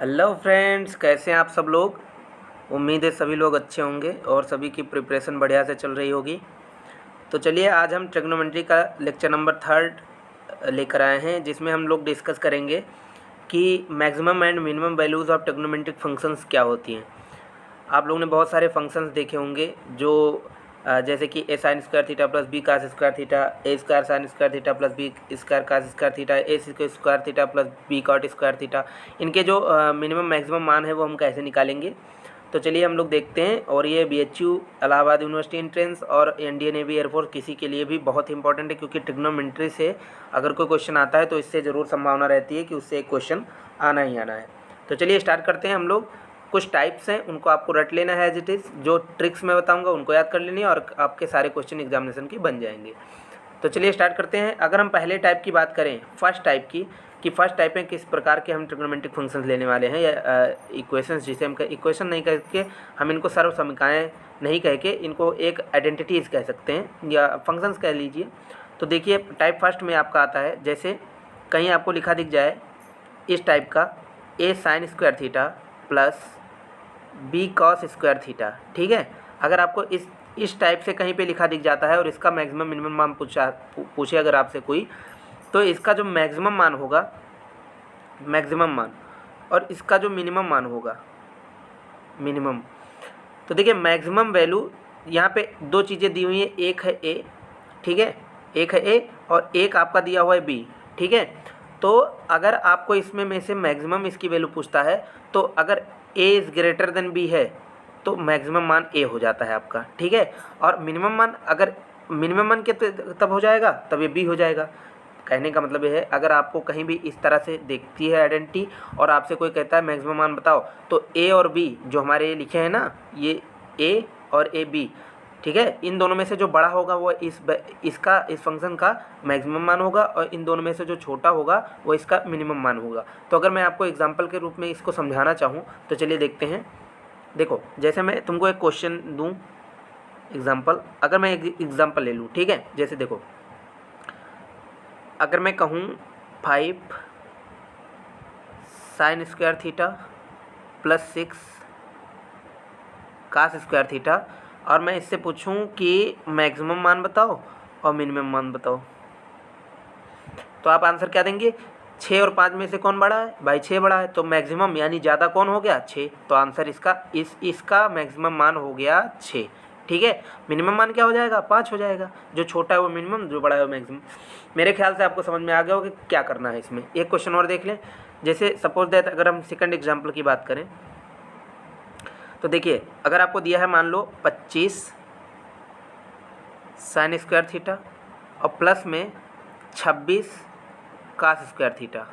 Hello friends, कैसे हैं आप सब लोग। उम्मीद है सभी लोग अच्छे होंगे और सभी की प्रिपरेशन बढ़िया से चल रही होगी। तो चलिए आज हम ट्रिग्नोमेट्री का लेक्चर नंबर 3 लेकर आए हैं, जिसमें हम लोग डिस्कस करेंगे कि maximum and minimum values of trigonometric functions क्या होती हैं। आप लोगों ने बहुत सारे फंक्शंस देखे होंगे जो जैसे कि a sine square theta plus b cos square theta, a square sine square theta plus b square cos square theta, a square theta plus b cot square theta. इनके जो मिनिमम मैक्सिमम मान है वो हम कैसे निकालेंगे, तो चलिए हम लोग देखते हैं। और ये BHU इलाहाबाद यूनिवर्सिटी एंट्रेंस और इंडियन नेवी एयरफोर्स किसी के लिए भी बहुत इंपॉर्टेंट है, क्योंकि ट्रिग्नोमेट्री से अगर कोई क्वेश्चन आता है तो इससे ज़रूर संभावना रहती है कि उससे एक क्वेश्चन आना ही आना है। तो चलिए स्टार्ट करते हैं हम लोग। कुछ टाइप्स हैं, उनको आपको रट लेना है एज इट इज़। जो ट्रिक्स मैं बताऊंगा उनको याद कर लेनी है और आपके सारे क्वेश्चन एग्जामिनेशन के बन जाएंगे। तो चलिए स्टार्ट करते हैं। अगर हम पहले टाइप की बात करें, फर्स्ट टाइप की, कि फर्स्ट टाइप में किस प्रकार के हम ट्रिग्नोमेट्रिक फंक्शंस लेने वाले हैं, या इक्वेशंस, जिसे हम इक्वेशन नहीं कह के, हम इनको सर्व समीकरणाएं नहीं कह के, इनको एक आइडेंटिटीज़ कह सकते हैं या फंक्शंस कह लीजिए। तो देखिए टाइप फर्स्ट में आपका आता है, जैसे कहीं आपको लिखा दिख जाए इस टाइप का, a sine square theta plus b cos square theta. ठीक है, अगर आपको इस टाइप से कहीं पे लिखा दिख जाता है और इसका मैक्सिमम मिनिमम मान पूछे अगर आपसे कोई, तो इसका जो मैक्सिमम मान होगा, मैक्सिमम मान, और इसका जो मिनिमम मान होगा, मिनिमम, तो देखिए मैक्सिमम वैल्यू यहाँ पे दो चीज़ें दी हुई हैं। एक है ए, ठीक है, एक है ए और एक आपका दिया हुआ है बी। ठीक है, तो अगर आपको इसमें में से मैक्सिमम इसकी वैल्यू पूछता है, तो अगर A is greater than B है तो मैक्सिमम मान ए हो जाता है आपका। ठीक है, और मिनिमम मान, अगर मिनिमम मान के तब हो जाएगा, तब ये बी हो जाएगा। कहने का मतलब ये है, अगर आपको कहीं भी इस तरह से देखती है आइडेंटिटी और आपसे कोई कहता है मैक्सिमम मान बताओ, तो ए और बी जो हमारे ये लिखे हैं ना, ये ए और ए बी, ठीक है, इन दोनों में से जो बड़ा होगा वो इस फंक्शन का मैक्सिमम मान होगा, और इन दोनों में से जो छोटा होगा वो इसका मिनिमम मान होगा। तो अगर मैं आपको एग्जांपल के रूप में इसको समझाना चाहूँ तो चलिए देखते हैं। देखो, जैसे मैं तुमको एक क्वेश्चन दूँ एग्जांपल, अगर मैं एक एग्जांपल ले लूँ, ठीक है, जैसे देखो, अगर मैं कहूँ 5 sine square theta plus 6 cos square theta, और मैं इससे पूछूं कि मैक्सिमम मान बताओ और मिनिमम मान बताओ, तो आप आंसर क्या देंगे? 6 और 5 में से कौन बड़ा है? भाई 6 बड़ा है, तो मैक्सिमम यानी ज़्यादा कौन हो गया? 6। तो आंसर इसका मैक्सिमम मान हो गया 6। ठीक है, मिनिमम मान क्या हो जाएगा? 5 हो जाएगा। जो छोटा है वो मिनिमम, जो बड़ा है वो मैक्सिमम। मेरे ख्याल से आपको समझ में आ गया होगा कि क्या करना है इसमें। एक क्वेश्चन और देख लें, जैसे सपोज दैट अगर हम सेकंड एग्जाम्पल की बात करें, तो देखिए अगर आपको दिया है मान लो 25 साइन स्क्वायर थीटा और प्लस में 26 कास स्क्वायर थीटा।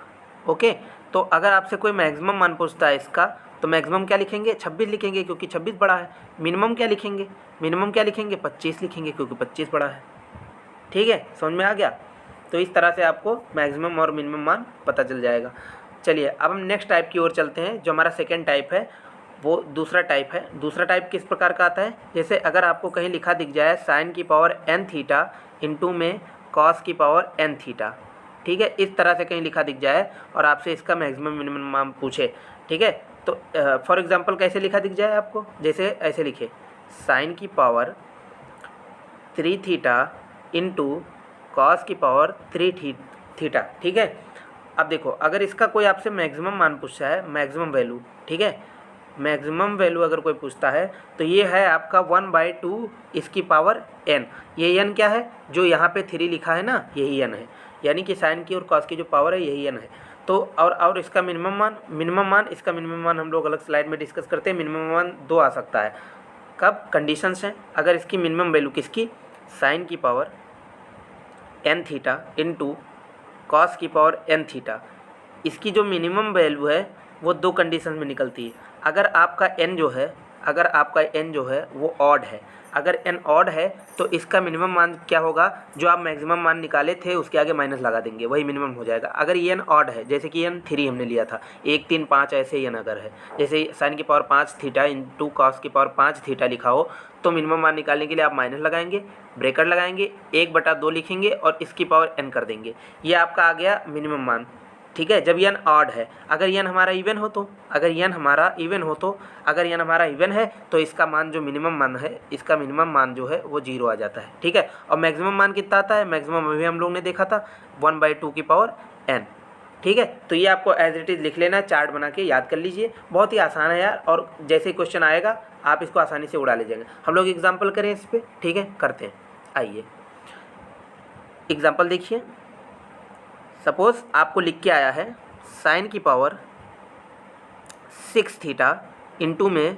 ओके, तो अगर आपसे कोई मैक्सिमम मान पूछता है इसका, तो मैक्सिमम क्या लिखेंगे? 26 लिखेंगे, क्योंकि 26 बड़ा है। मिनिमम क्या लिखेंगे? मिनिमम क्या लिखेंगे? 25 लिखेंगे, क्योंकि 25 बड़ा है। ठीक है, समझ में आ गया? तो इस तरह से आपको मैक्सिमम और मिनिमम मान पता चल जाएगा। चलिए अब हम नेक्स्ट टाइप की ओर चलते हैं। जो हमारा सेकेंड टाइप है वो दूसरा टाइप है। दूसरा टाइप किस प्रकार का आता है? जैसे अगर आपको कहीं लिखा दिख जाए साइन की पावर n थीटा इंटू में कॉस की पावर n थीटा, ठीक है, इस तरह से कहीं लिखा दिख जाए और आपसे इसका मैक्सिमम मिनिमम मान पूछे, ठीक है, तो फॉर एग्जांपल कैसे लिखा दिख जाए आपको? जैसे ऐसे लिखे, साइन की पावर 3 थीटा इंटू कॉस की पावर 3 थीटा। ठीक है, अब देखो अगर इसका कोई आपसे मैक्सिमम मान पूछता है, मैक्सिमम वैल्यू, ठीक है, मैक्सिमम वैल्यू अगर कोई पूछता है, तो ये है आपका 1/2 इसकी पावर n। ये n क्या है? जो यहाँ पे 3 लिखा है ना, यही n है, यानी कि साइन की और कॉस की जो पावर है यही n है। तो और इसका मिनिमम मान, इसका मिनिमम मान हम लोग अलग स्लाइड में डिस्कस करते हैं। मिनिमम मान 2 आ सकता है। कब? कंडीशंस हैं, अगर इसकी मिनिमम वैल्यू किसकी? साइन की power n theta into cos की पावर n थीटा, इसकी जो मिनिमम वैल्यू है वो 2 कंडीशन में निकलती है। अगर आपका n जो है वो ऑड है, अगर n ऑड है तो इसका मिनिमम मान क्या होगा? जो आप मैक्सिमम मान निकाले थे उसके आगे माइनस लगा देंगे, वही मिनिमम हो जाएगा। अगर ये n ऑड है, जैसे कि n 3 हमने लिया था, 1 3 5 ऐसे ही n अगर है, जैसे साइन की पावर 5 थीटा इंटू कॉस की पावर 5 थीटा लिखा हो, तो मिनिमम मान निकालने के लिए आप माइनस लगाएंगे, ब्रेकेट लगाएंगे, 1/2 लिखेंगे और इसकी पावर n कर देंगे। ये आपका आ गया मिनिमम मान। ठीक है, जब n ऑड है। अगर n हमारा इवन हो तो, अगर n हमारा इवन है तो इसका मान जो मिनिमम मान है, इसका मिनिमम मान जो है वो 0 आ जाता है। ठीक है, और मैक्सिमम मान कितना आता है, मैक्सिमम अभी हम लोग ने देखा था 1/2 की पावर n। ठीक है, तो ये आपको एज इट इज़ लिख लेना है, चार्ट बना के याद कर लीजिए, बहुत ही आसान है यार, और जैसे ही क्वेश्चन आएगा आप इसको आसानी से उड़ा ले जाएंगे। हम लोग एग्जाम्पल करें इस पर, ठीक है, करते हैं। आइए एग्जाम्पल देखिए। सपोज आपको लिख के आया है साइन की पावर 6 थीटा इंटू में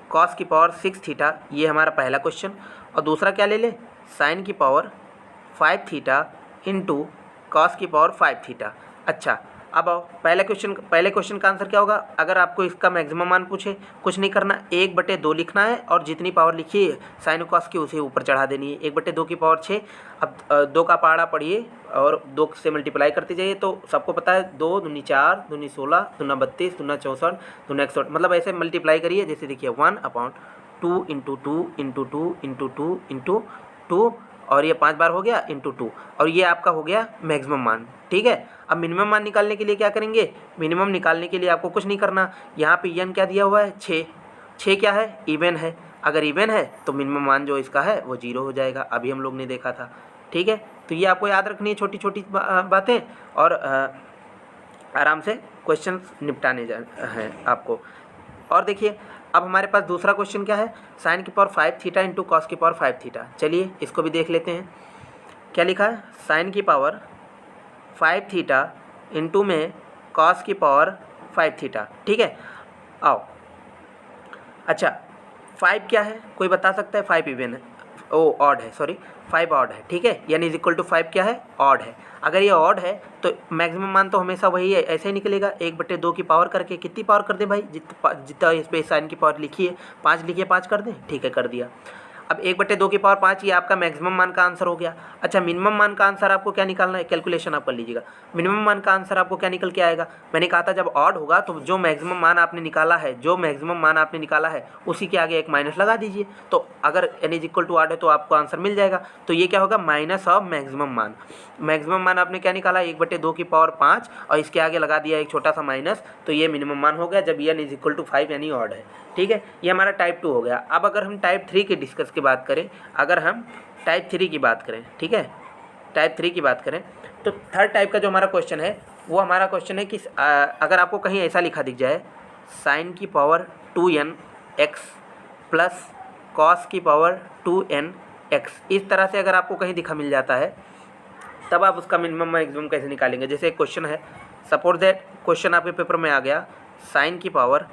कॉस की पावर 6 थीटा, ये हमारा पहला क्वेश्चन। और दूसरा क्या ले लें, साइन की पावर 5 थीटा इंटू कॉस की पावर 5 थीटा। अच्छा, अब आओ पहले क्वेश्चन का आंसर क्या होगा। अगर आपको इसका मैक्सिमम मान पूछे, कुछ नहीं करना, 1/2 लिखना है और जितनी पावर लिखी है साइन कॉस की उसे ऊपर चढ़ा देनी है। 1/2 की पावर 6। अब 2 का पहाड़ा पढ़िए और 2 से मल्टीप्लाई करते जाइए, तो सबको पता है 2 दूनी 4, दूनी 16, दूना 32, दूना 64, दूना 61, मतलब ऐसे मल्टीप्लाई करिए। जैसे देखिए 1/2 इंटू 2 इंटू 2 इंटू 2 इंटू 2, और ये 5 बार हो गया इंटू 2, और ये आपका हो गया मैक्सिमम मान। ठीक है, अब मिनिमम मान निकालने के लिए क्या करेंगे, मिनिमम निकालने के लिए आपको कुछ नहीं करना, यहाँ पे n क्या दिया हुआ है 6। 6 क्या है, इवन है। अगर इवन है तो मिनिमम मान जो इसका है वो 0 हो जाएगा, अभी हम लोग ने देखा था। ठीक है, तो ये आपको याद रखनी है छोटी छोटी बातें, और आराम से क्वेश्चन निपटाने हैं आपको। और देखिए अब हमारे पास दूसरा क्वेश्चन क्या है, साइन की पावर 5 थीटा इंटू कॉस की पावर 5 थीटा। चलिए इसको भी देख लेते हैं। क्या लिखा है, साइन की पावर 5 थीटा इंटू में कॉस की पावर 5 थीटा। ठीक है, आओ। अच्छा 5 क्या है, कोई बता सकता है, 5 इवन है, ओ ऑड है, सॉरी 5 ऑड है। ठीक है, यानी इज इक्वल टू 5 क्या है, ऑड है। अगर ये ऑड है तो मैक्सिमम मान तो हमेशा वही है, ऐसे ही निकलेगा, 1/2 की पावर करके। कितनी पावर कर दें भाई, जितना इस पर साइन की पावर लिखी है 5 लिखिए, 5 कर दें। ठीक है, कर दिया। अब 1/2 की पावर 5 ये आपका मैक्सिमम मान का आंसर हो गया। अच्छा, मिनिमम मान का आंसर आपको क्या निकालना है, कैलकुलेशन आप कर लीजिएगा। मिनिमम मान का आंसर आपको क्या निकल के आएगा, मैंने कहा था जब ऑड होगा तो जो मैक्सिमम मान आपने निकाला है, उसी के आगे एक माइनस लगा दीजिए। तो अगर n is equal to odd है तो आपको आंसर मिल जाएगा। तो ये क्या होगा, माइनस ऑफ मैक्सिमम मान। मैक्सिमम मान आपने क्या निकाला, 1/2 की पावर 5, और इसके आगे लगा दिया एक छोटा सा माइनस, तो ये मिनिमम मान हो गया जब n इज इक्वल टू 5 यानी ऑड है। ठीक है, ये हमारा टाइप 2 हो गया। अब अगर हम टाइप 3 की डिस्कस की बात करें, ठीक है, टाइप 3 की बात करें, तो थर्ड टाइप का जो हमारा क्वेश्चन है वो हमारा क्वेश्चन है कि अगर आपको कहीं ऐसा लिखा दिख जाए, साइन की power 2n x plus cos की पावर 2n x, इस तरह से अगर आपको कहीं दिखा मिल जाता है, तब आप उसका मिनिमम मैक्सिमम कैसे निकालेंगे। जैसे एक क्वेश्चन है, सपोज दैट क्वेश्चन आपके पेपर में आ गया, साइन की पावर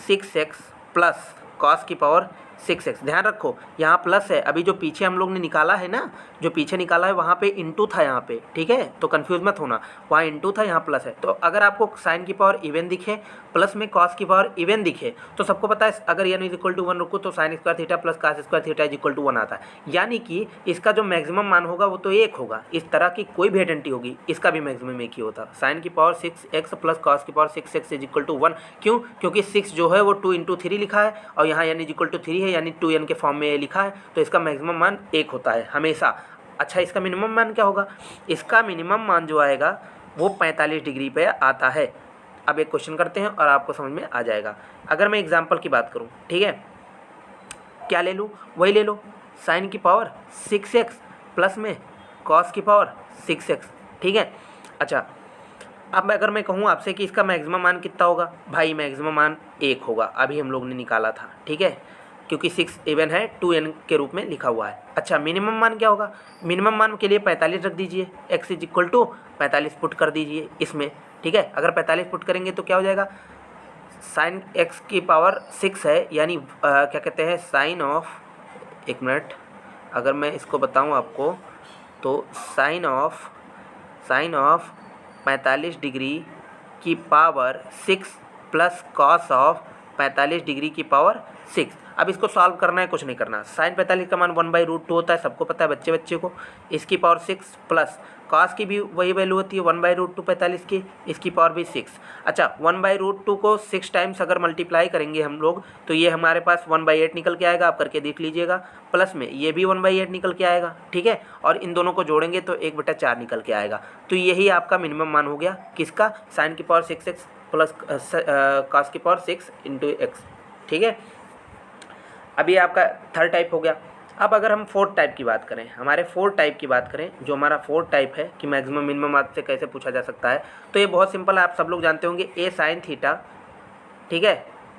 6x प्लस कॉस की पावर 6x। ध्यान रखो यहाँ प्लस है, अभी जो पीछे हम लोग ने निकाला है ना, जो पीछे निकाला है वहाँ पे इंटू था यहाँ पे। ठीक है, तो कंफ्यूज मत होना, वहाँ इंटू था, यहाँ प्लस है। तो अगर आपको साइन की पावर इवन दिखे प्लस में कॉस की पावर इवन दिखे, तो सबको पता है अगर n इज इक्वल टू 1 रखो तो sine square theta plus cos square theta is equal to 1 आता है। यानी कि इसका जो मैक्सिमम मान होगा वो तो 1 होगा। इस तरह की कोई भी आइडेंटिटी होगी, इसका भी मैक्सिमम 1 ही होता। साइन की पावर 6x प्लस कॉस की power 6x is equal to 1। क्यों, क्योंकि 6 जो है वो 2 इंटू 3 लिखा है, और यहाँ n इज इक्वल टू 3 है, यानी 2n के फॉर्म में ये लिखा है, तो इसका मैक्सिमम मान 1 होता है हमेशा। अच्छा, इसका मिनिमम मान क्या होगा, इसका मिनिमम मान जो आएगा वो 45 डिग्री पे आता है। अब एक क्वेश्चन करते हैं और आपको समझ में आ जाएगा। अगर मैं एग्जांपल की बात करूं, ठीक है, क्या ले लूं, वही ले लो, साइन की पावर 6x प्लस में कॉस की पावर 6x। ठीक है, अच्छा अब अगर मैं कहूँ आपसे कि इसका मैक्सिमम मान कितना होगा, भाई मैक्सिमम मान 1 होगा, अभी हम लोग ने निकाला था। ठीक है, क्योंकि 6 इवन है, 2n के रूप में लिखा हुआ है। अच्छा, मिनिमम मान क्या होगा, मिनिमम मान के लिए 45 रख दीजिए, x is equal to 45 put कर दीजिए इसमें। ठीक है, अगर 45 पुट करेंगे तो क्या हो जाएगा, साइन x की पावर 6 है, यानी क्या कहते हैं, साइन ऑफ, एक मिनट, अगर मैं इसको बताऊं आपको तो साइन ऑफ 45 डिग्री की power 6 plus cos of 45 degree की पावर 6। अब इसको सॉल्व करना है, कुछ नहीं करना। साइन 45 का मान 1/√2 होता है, सबको पता है बच्चे को। इसकी पावर 6 प्लस कॉस की भी वही वैल्यू होती है 1/√2 45 की, इसकी पावर भी 6। अच्छा 1/√2 को 6 टाइम्स अगर मल्टीप्लाई करेंगे हम लोग तो ये हमारे पास 1/8 निकल के आएगा, आप करके देख लीजिएगा। प्लस में ये भी 1/8 निकल के आएगा, ठीक है। और इन दोनों को जोड़ेंगे तो 1/4 निकल के आएगा। तो यही आपका मिनिमम मान हो गया किसका, साइन की पावर 6x प्लस कॉस की पावर 6 × x, ठीक है। अब ये आपका थर्ड टाइप हो गया। अब अगर हम फोर्थ टाइप की बात करें, हमारे फोर्थ टाइप की बात करें, जो हमारा फोर्थ टाइप है कि मैक्सिमम मिनिमम आपसे कैसे पूछा जा सकता है, तो ये बहुत सिंपल है, आप सब लोग जानते होंगे। a sin थीटा, ठीक है,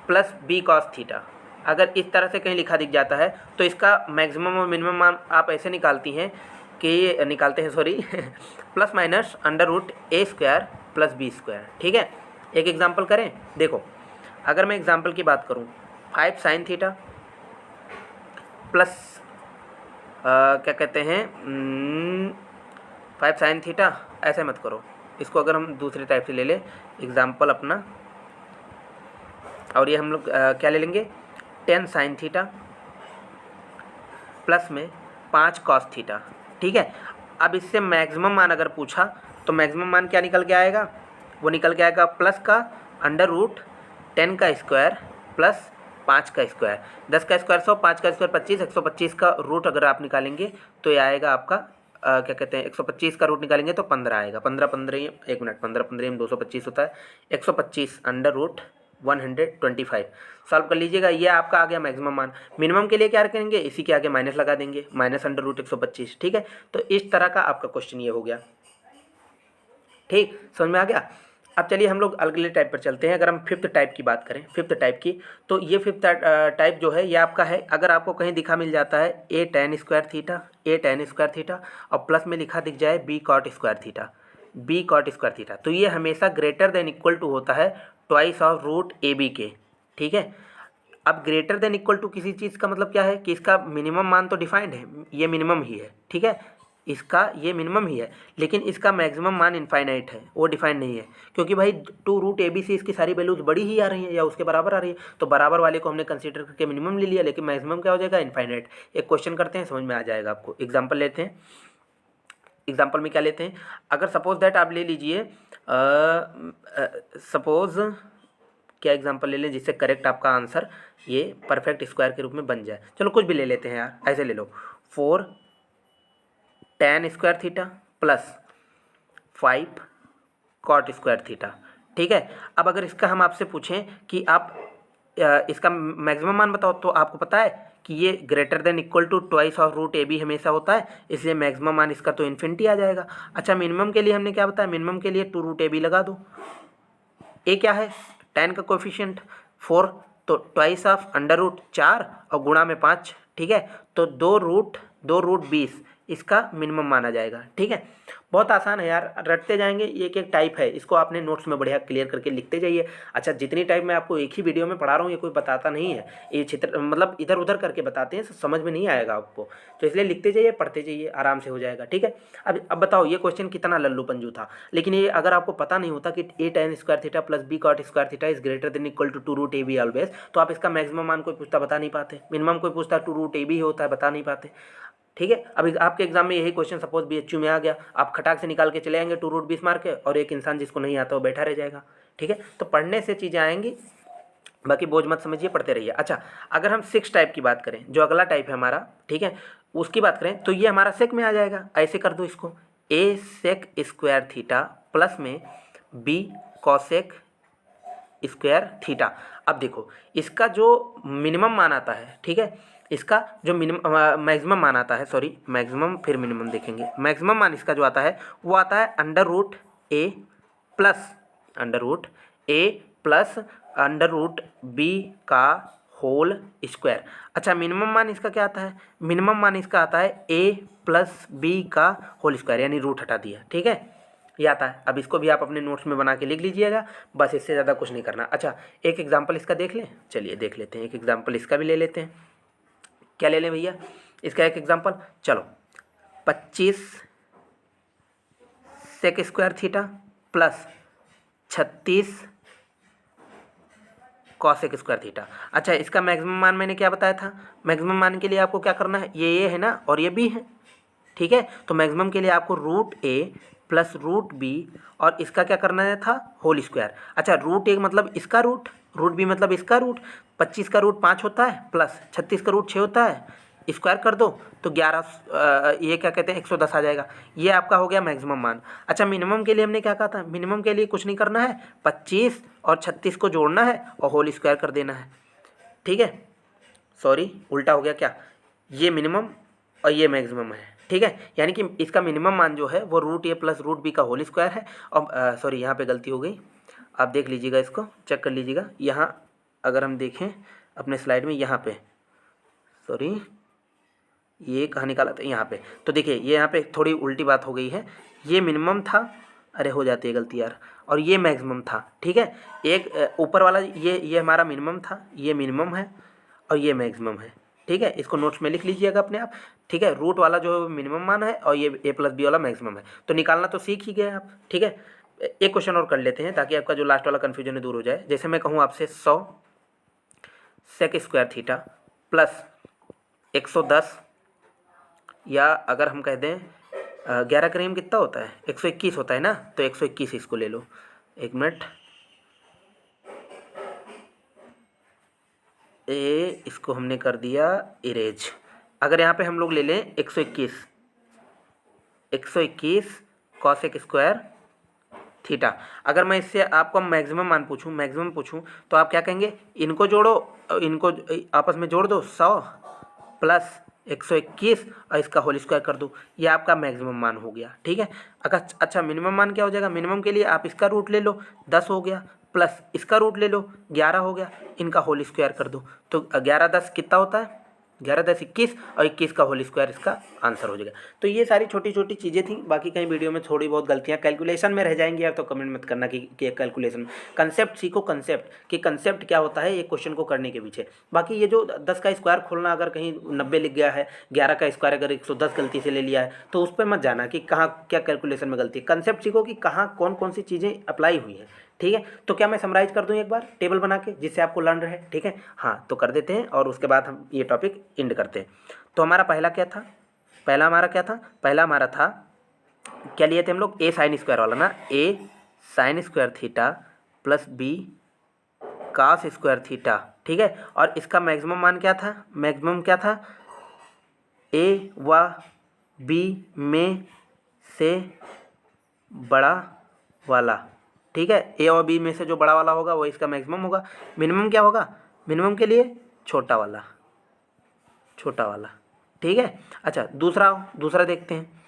प्लस b cos थीटा। अगर इस तरह से कहीं लिखा दिख जाता है तो इसका मैक्सिमम और मिनिमम मान आप ऐसे निकालते हैं plus minus √a² plus b², ठीक है। एक एग्जांपल करें, देखो अगर मैं एग्जांपल की बात करूं 5 sin थीटा प्लस क्या कहते हैं 5 sin थीटा, ऐसे मत करो, इसको अगर हम दूसरे टाइप से ले लें एग्जांपल अपना, और ये हम लोग क्या ले लेंगे 10 sin थीटा प्लस में 5 cos थीटा, ठीक है। अब इससे मैक्सिमम मान अगर पूछा तो मैक्सिमम मान क्या निकल के आएगा, वो निकल के आएगा प्लस का √10 का स्क्वायर प्लस 5 का स्क्वायर, 10 का स्क्वायर 100, 5 का स्क्वायर 25, 125 का रूट अगर आप निकालेंगे तो ये आएगा आपका क्या कहते हैं 125 का रूट निकालेंगे तो 15 आएगा। 15 15 एक मिनट 15 15 225 होता है, 125 √125 सॉल्व कर लीजिएगा। ये आपका आ गया मैक्सिमम मान। मिनिमम के लिए क्या करेंगे, इसी के आगे माइनस लगा देंगे, माइनस √125, ठीक है। तो इस तरह का आपका क्वेश्चन ये हो गया, ठीक, समझ में आ गया। अब चलिए हम लोग अगले टाइप पर चलते हैं। अगर हम फिफ्थ टाइप की बात करें, फिफ्थ टाइप की, तो ये फिफ्थ टाइप जो है ये आपका है, अगर आपको कहीं दिखा मिल जाता है a tan² थीटा और प्लस में लिखा दिख जाए b cot² थीटा, तो ये हमेशा ग्रेटर देन इक्वल टू होता है ट्वाइस ऑफ √ab के, ठीक है। अब ग्रेटर देन इक्वल टू किसी चीज़ का मतलब क्या है कि इसका मिनिमम मान तो डिफाइंड है, ये मिनिमम ही है, ठीक है, इसका ये मिनिमम ही है, लेकिन इसका मैक्सिमम मान इनफाइनाइट है, वो डिफाइंड नहीं है, क्योंकि भाई 2√ab से इसकी सारी वैल्यूज बड़ी ही आ रही हैं या उसके बराबर आ रही है, तो बराबर वाले को हमने कंसीडर करके मिनिमम ले लिया, लेकिन मैक्सिमम क्या हो जाएगा, इनफाइनाइट। एक क्वेश्चन करते हैं, समझ में आ जाएगा आपको। एग्जाम्पल लेते हैं, एग्जाम्पल में क्या लेते हैं, अगर सपोज दैट आप ले लीजिए सपोज क्या एग्जाम्पल ले लें जिससे करेक्ट आपका आंसर ये परफेक्ट स्क्वायर के रूप में बन जाए। चलो कुछ भी ले लेते हैं यार, ऐसे ले लो 4 tan² theta plus 5 cot² theta, ठीक है। अब अगर इसका हम आपसे पूछें कि आप इसका मैक्सिमम मान बताओ, तो आपको पता है कि ये greater than equal to twice of √ab हमेशा होता है, इसलिए मैक्सिमम मान इसका तो इन्फिनिटी आ जाएगा। अच्छा मिनिमम के लिए हमने क्या बताया, मिनिमम के लिए 2√ab लगा दो। ए क्या है, tan का कोफिशिएंट 4, तो ट्वाइस ऑफ √4 और गुणा में 5, ठीक है, तो 2√20 इसका मिनिमम माना जाएगा, ठीक है। बहुत आसान है यार, रटते जाएंगे, एक एक टाइप है, इसको आपने नोट्स में बढ़िया क्लियर करके लिखते जाइए। अच्छा जितनी टाइप मैं आपको एक ही वीडियो में पढ़ा रहा हूँ, ये कोई बताता नहीं है, ये चित्र मतलब इधर उधर करके बताते हैं, समझ में नहीं आएगा आपको, तो इसलिए लिखते जाइए, पढ़ते जाइए, आराम से हो जाएगा, ठीक है। अब बताओ ये क्वेश्चन कितना लल्लू पंजू था, लेकिन ये अगर आपको पता नहीं होता कि a tan² theta plus b cot² theta is greater than equal to 2√ab always, तो आप इसका मैक्सिमम मान कोई पूछता बता नहीं पाते, मिनिमम कोई पूछता 2√ab ही होता है, बता नहीं पाते, ठीक है। अब आपके एग्जाम में यही क्वेश्चन सपोज BHU में आ गया, आप खटाक से निकाल के चले आएंगे 2√20 मार के, और एक इंसान जिसको नहीं आता वो बैठा रह जाएगा, ठीक है। तो पढ़ने से चीज़ें आएंगी, बाकी बोझ मत समझिए, पढ़ते रहिए। अच्छा अगर हम 6 टाइप की बात करें, जो अगला टाइप है हमारा, ठीक है, उसकी बात करें तो ये हमारा सेक में आ जाएगा। ऐसे कर दो इसको, a sec² थीटा प्लस में b cosec² थीटा। अब देखो इसका जो मिनिमम मान आता है, ठीक है, इसका जो मैक्सिमम मान आता है, सॉरी मैक्सिमम फिर मिनिमम देखेंगे, मैक्सिमम मान इसका जो आता है वो आता है √a प्लस √b का होल स्क्वायर। अच्छा मिनिमम मान इसका क्या आता है, मिनिमम मान इसका आता है a प्लस b का होल स्क्वायर, यानी रूट हटा दिया, ठीक है, ये आता है। अब इसको भी आप अपने नोट्स में बना के लिख लीजिएगा, बस इससे ज़्यादा कुछ नहीं करना। अच्छा एक एग्जाम्पल इसका देख लें, चलिए देख लेते हैं, एक एग्जाम्पल इसका भी ले लेते हैं। क्या ले लें भैया, इसका एक एग्जाम्पल, चलो 25 sec² theta plus 36 cosec square theta. अच्छा, इसका मैक्सिमम मान मैंने क्या बताया था, मैक्सिमम मान के लिए आपको क्या करना है, ये है ना और ये बी है, ठीक है। तो मैक्सिमम के लिए आपको रूट ए प्लस रूट बी और इसका क्या करना है था, होल स्क्वायर। अच्छा, रूट ए मतलब इसका रूट, रूट बी मतलब इसका रूट, 25 का रूट 5 होता है प्लस 36 का रूट 6 होता है, स्क्वायर कर दो तो 11 ये क्या कहते हैं 110 आ जाएगा। ये आपका हो गया मैक्सिमम मान। अच्छा, मिनिमम के लिए हमने क्या कहा था, मिनिमम के लिए कुछ नहीं करना है, 25 और 36 को जोड़ना है और होल स्क्वायर कर देना है, ठीक है। सॉरी, उल्टा हो गया क्या, ये मिनिमम और ये मैक्सिमम है, ठीक है। यानी कि इसका मिनिमम मान जो है वो रूट ए प्लस रूट बी का होल स्क्वायर है। और सॉरी, यहाँ पे गलती हो गई, आप देख लीजिएगा, इसको चेक कर लीजिएगा। यहाँ अगर हम देखें अपने स्लाइड में, यहाँ पे सॉरी ये कहाँ निकाला था, यहाँ पे, तो देखिए ये यहाँ पे थोड़ी उल्टी बात हो गई है, ये मिनिमम था, अरे हो जाती है गलती यार, और ये मैक्सिमम था, ठीक है। एक ऊपर वाला ये हमारा मिनिमम था, ये मिनिमम है और ये मैक्सिमम है, ठीक है। इसको नोट्स में लिख लीजिएगा अपने आप, ठीक है। रूट वाला जो मिनिमम मान है और ये ए प्लस बी वाला मैक्सिमम है, तो निकालना तो सीख ही गए आप, ठीक है। एक क्वेश्चन और कर लेते हैं ताकि आपका जो लास्ट वाला कन्फ्यूजन है दूर हो जाए। जैसे मैं कहूँ आपसे 100 सेक स्क्वायर थीटा प्लस 110, या अगर हम कह दें 11 क्रीम कितना होता है, 121 होता है ना, तो 121 इसको ले लो, एक मिनट, इसको हमने कर दिया इरेज। अगर यहाँ पे हम लोग ले लें 121 कॉसेक स्क्वायर थीटा, अगर मैं इससे आपको मैक्सिमम मान पूछूं, मैक्सिमम पूछूं, तो आप क्या कहेंगे, इनको जोड़ो, इनको आपस में जोड़ दो, 100 प्लस 121 और इसका होल स्क्वायर कर दो, ये आपका मैक्सिमम मान हो गया, ठीक है। अगर अच्छा, मिनिमम मान क्या हो जाएगा, मिनिमम के लिए आप इसका रूट ले लो, 10 हो गया, प्लस इसका रूट ले लो, 11 हो गया, इनका होल स्क्वायर कर दो, तो 11 10 कितना होता है, 11 10 21 और 21 का होल स्क्वायर इसका आंसर हो जाएगा। तो ये सारी छोटी छोटी चीज़ें थी, बाकी कहीं वीडियो में थोड़ी बहुत गलतियाँ कैलकुलेशन में रह जाएंगी यार, तो कमेंट मत करना कि कैलकुलेशन, कंसेप्ट सीखो, कंसेप्ट कि कंसेप्ट क्या होता है एक क्वेश्चन को करने के पीछे। बाकी ये जो 10 का स्क्वायर खोलना, अगर कहीं 90 लिख गया है, 11 का स्क्वायर अगर 110 गलती से ले लिया है, तो उस पर मत जाना कि कहाँ क्या कैलकुलेशन में गलती है। कंसेप्ट सीखो कि कहाँ कौन कौन सी चीज़ें अप्लाई हुई हैं, ठीक है। तो क्या मैं समराइज कर दूं एक बार टेबल बना के, जिससे आपको लर्न रहे, ठीक है। हाँ, तो कर देते हैं और उसके बाद हम ये टॉपिक एंड करते हैं। तो हमारा पहला क्या था, पहला हमारा था क्या लिए थे हम लोग, ए साइन स्क्वायर वाला ना, a sine square theta plus b cos square theta, ठीक है। और इसका मैक्सिमम मान क्या था, मैक्सिमम क्या था, ए व बी में से बड़ा वाला, ठीक है। ए और बी में से जो बड़ा वाला होगा वो इसका मैक्सिमम होगा। मिनिमम क्या होगा, मिनिमम के लिए छोटा वाला, ठीक है। अच्छा, दूसरा देखते हैं।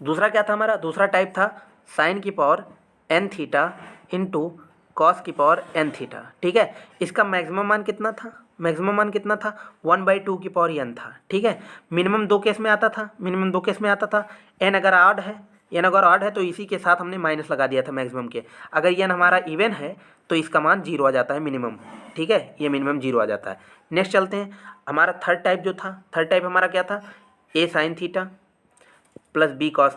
दूसरा क्या था हमारा, दूसरा टाइप था साइन की power N theta into cos की पावर एन थीटा, ठीक है। इसका मैक्सिमम मान कितना था, मैक्सिमम मान कितना था, 1/2 की पावर एन था, ठीक है। मिनिमम दो केस में आता था, एन अगर ऑड है तो इसी के साथ हमने माइनस लगा दिया था मैक्सिमम के। अगर एन हमारा इवन है तो इसका मान 0 आ जाता है मिनिमम, ठीक है, ये मिनिमम 0 आ जाता है। नेक्स्ट चलते हैं, हमारा थर्ड टाइप हमारा क्या था, a sine theta plus b cos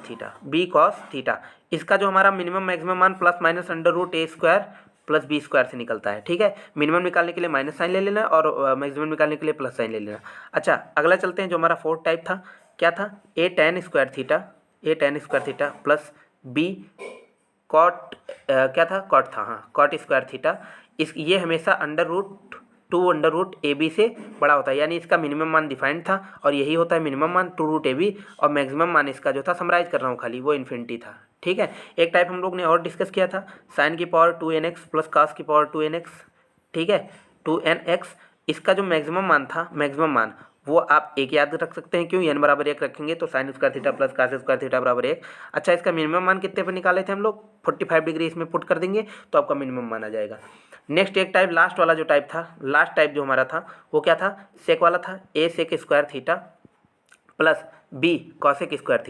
theta. इसका जो हमारा मिनिमम मैक्सिमम मान plus minus under root a square plus b square से निकलता है, ठीक है। मिनिमम निकालने के लिए माइनस साइन ले लेना और मैक्सिमम निकालने के लिए प्लस साइन ले लेना। अच्छा, अगला चलते हैं, जो हमारा फोर्थ टाइप था, क्या था, a tan square theta plus b cot क्या था, कॉट स्क्वायर थीटा। ये हमेशा अंडर रूट ए बी से बड़ा होता है, यानी इसका मिनिमम मान डिफाइंड था और यही होता है मिनिमम मान 2 रूट ए बी, और मैक्सिमम मान इसका जो था, समराइज कर रहा हूँ खाली, वो इन्फिनिटी था, ठीक है। एक टाइप हम लोग ने और डिस्कस किया था, साइन की पावर 2nx प्लस कास की पावर 2nx, ठीक है, 2nx। इसका जो मैक्सिमम मान वो आप एक याद रख सकते हैं, क्यों, n बराबर 1 रखेंगे तो sine square theta plus cos square theta बराबर 1। अच्छा, इसका मिनिमम मान कितने पर निकाले थे हम लोग, 45 डिग्री इसमें पुट कर देंगे तो आपका मिनिमम मान आ जाएगा। नेक्स्ट एक टाइप, लास्ट वाला जो टाइप था, लास्ट टाइप जो हमारा था वो क्या था, सेक वाला था, a sec square theta plus b cosec square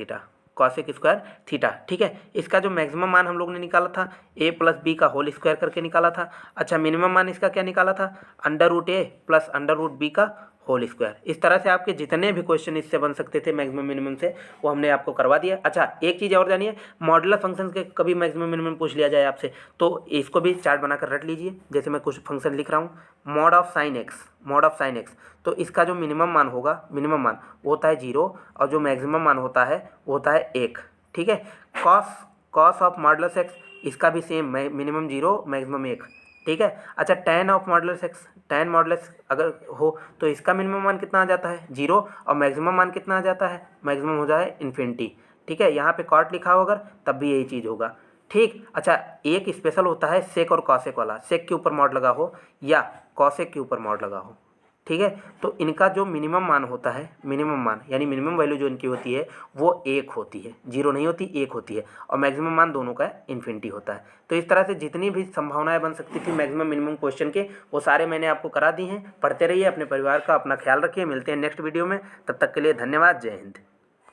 theta, ठीक है। इसका जो मैक्सिमम मान हम लोग ने निकाला था, ए प्लस बी का होल स्क्वायर करके निकाला था। अच्छा, मिनिमम मान इसका क्या निकाला था, अंडर रूट ए प्लस अंडर रूट बी का होल स्क्वायर। इस तरह से आपके जितने भी क्वेश्चन इससे बन सकते थे मैक्सिमम मिनिमम से, वो हमने आपको करवा दिया। अच्छा, एक चीज़ और जानिए, मॉडुलस फंक्शन के कभी मैक्सिमम मिनिमम पूछ लिया जाए आपसे, तो इसको भी चार्ट बनाकर रट लीजिए। जैसे मैं कुछ फंक्शन लिख रहा हूँ, मॉड ऑफ साइन एक्स, तो इसका जो मिनिमम मान होगा, मिनिमम मान वो होता है 0, और जो मैक्सिमम मान होता है वो होता है 1। ठीक है। कॉस ऑफ मॉडुलस एक्स, इसका भी सेम, मिनिमम 0 मैक्सिमम 1। ठीक है। अच्छा, tan of modulus x, tan modulus अगर हो तो इसका मिनिमम मान कितना आ जाता है 0, और मैक्सिमम मान कितना आ जाता है, मैक्सिमम हो जाए इन्फिनिटी। ठीक है। यहाँ पे कॉट लिखा हो अगर, तब भी यही चीज़ होगा। ठीक। अच्छा, एक स्पेशल होता है सेक और कॉसेक वाला, सेक के ऊपर मॉड लगा हो या कॉसेक के ऊपर मॉड लगा हो। ठीक है। तो इनका जो मिनिमम मान होता है, मिनिमम मान यानी मिनिमम वैल्यू जो इनकी होती है वो 1 होती है, 0 नहीं होती, 1 होती है, और मैक्सिमम मान दोनों का इन्फिनिटी होता है। तो इस तरह से जितनी भी संभावनाएं बन सकती थी मैक्सिमम मिनिमम क्वेश्चन के, वो सारे मैंने आपको करा दी हैं। पढ़ते रहिए, अपने परिवार का अपना ख्याल रखिए। मिलते हैं नेक्स्ट वीडियो में, तब तक के लिए धन्यवाद। जय हिंद।